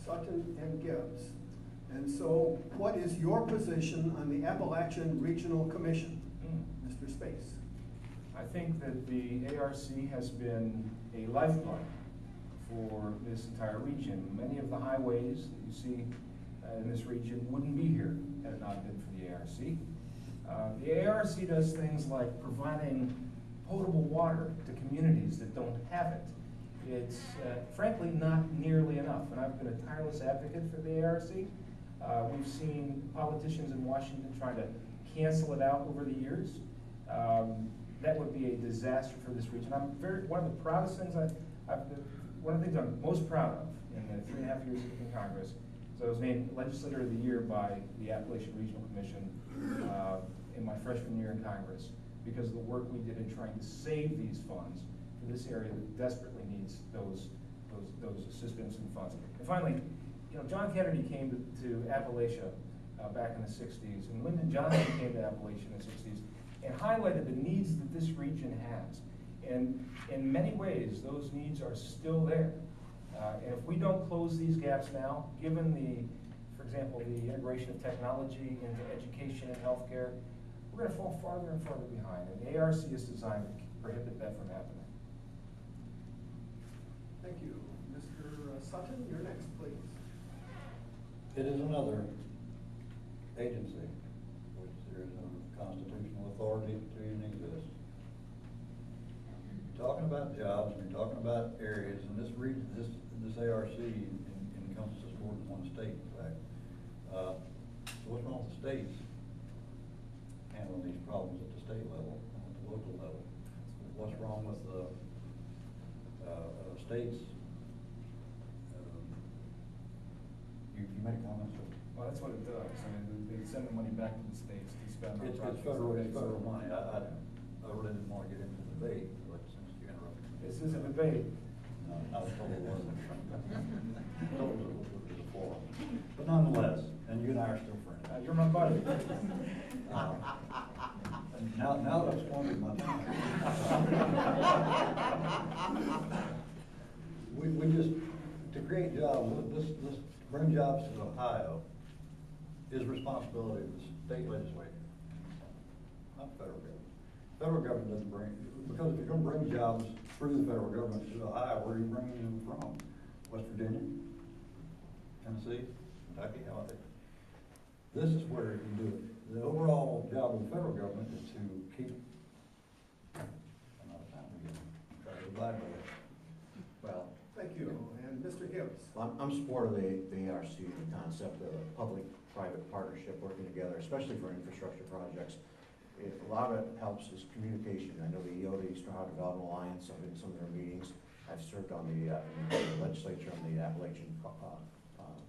Sutton and Gibbs. And so what is your position on the Appalachian Regional Commission, Mr. Space? I think that the ARC has been a lifeblood for this entire region. Many of the highways that you see in this region wouldn't be here had it not been for the ARC. The ARC does things like providing potable water to communities that don't have it. It's frankly not nearly enough, and I've been a tireless advocate for the ARC. We've seen politicians in Washington trying to cancel it out over the years. That would be a disaster for this region. One of the proudest things one of the things I'm most proud of in the 3.5 years in Congress is I was named Legislator of the Year by the Appalachian Regional Commission in my freshman year in Congress because of the work we did in trying to save these funds for this area that desperately needs those assistance and funds. And finally, John Kennedy came to Appalachia back in the 60s, and Lyndon Johnson came to Appalachia in the 60s and highlighted the needs that this region has. And in many ways, those needs are still there. And if we don't close these gaps now, given for example, the integration of technology into education and healthcare, we're going to fall farther and farther behind. And the ARC is designed to prohibit that from happening. Thank you. Mr. Sutton, you're next, please. It is another agency which there is no constitutional authority to even exist. You're talking about jobs, and you're talking about areas, and this region, this ARC encompasses more than one state, in fact. So what's wrong with the states handling these problems at the state level and at the local level? What's wrong with the states? You made a comment, sir. Well, that's what it does. I mean, they send the money back to the states to spend on It's federal money. I really didn't want to get into the debate, but since you interrupted me. This is a debate. No, I was told it wasn't. Told it was a forum. But nonetheless, and you and I are still friends. You're my buddy. Now that I've squandered my time. we just, to create jobs, this bring jobs to Ohio is responsibility of the state legislature, not the federal government. Federal government doesn't bring, because if you're going to bring jobs through the federal government to Ohio, where are you bringing them from? West Virginia, Tennessee, Kentucky, how are they? This is where you can do it. The overall job of the federal government is to keep, I'm out of time again, try to abide by it. Well, Thank you. And Mr. Gibbs. I'm support of the ARC, the concept of a public-private partnership working together, especially for infrastructure projects. A lot of it helps is communication. I know the EOTA, Eastern Ohio Development Alliance, I've been in some of their meetings. I've served on the legislature on the Appalachian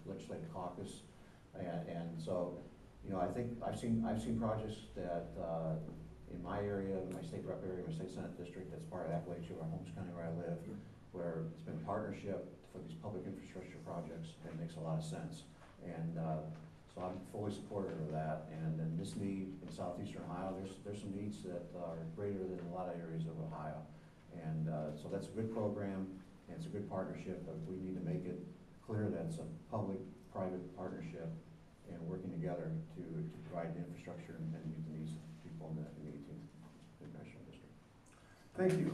Legislative Caucus. And so, I think I've seen projects that in my area, my state rep area, my state senate district, that's part of Appalachia, or Holmes County where I live, where it's been a partnership for these public infrastructure projects, and it makes a lot of sense. And so I'm fully supportive of that. And then this need in southeastern Ohio, there's some needs that are greater than a lot of areas of Ohio. And so that's a good program, and it's a good partnership, but we need to make it clear that it's a public-private partnership and working together to provide the infrastructure and meet the needs of people in the 18th Congressional District. Thank you.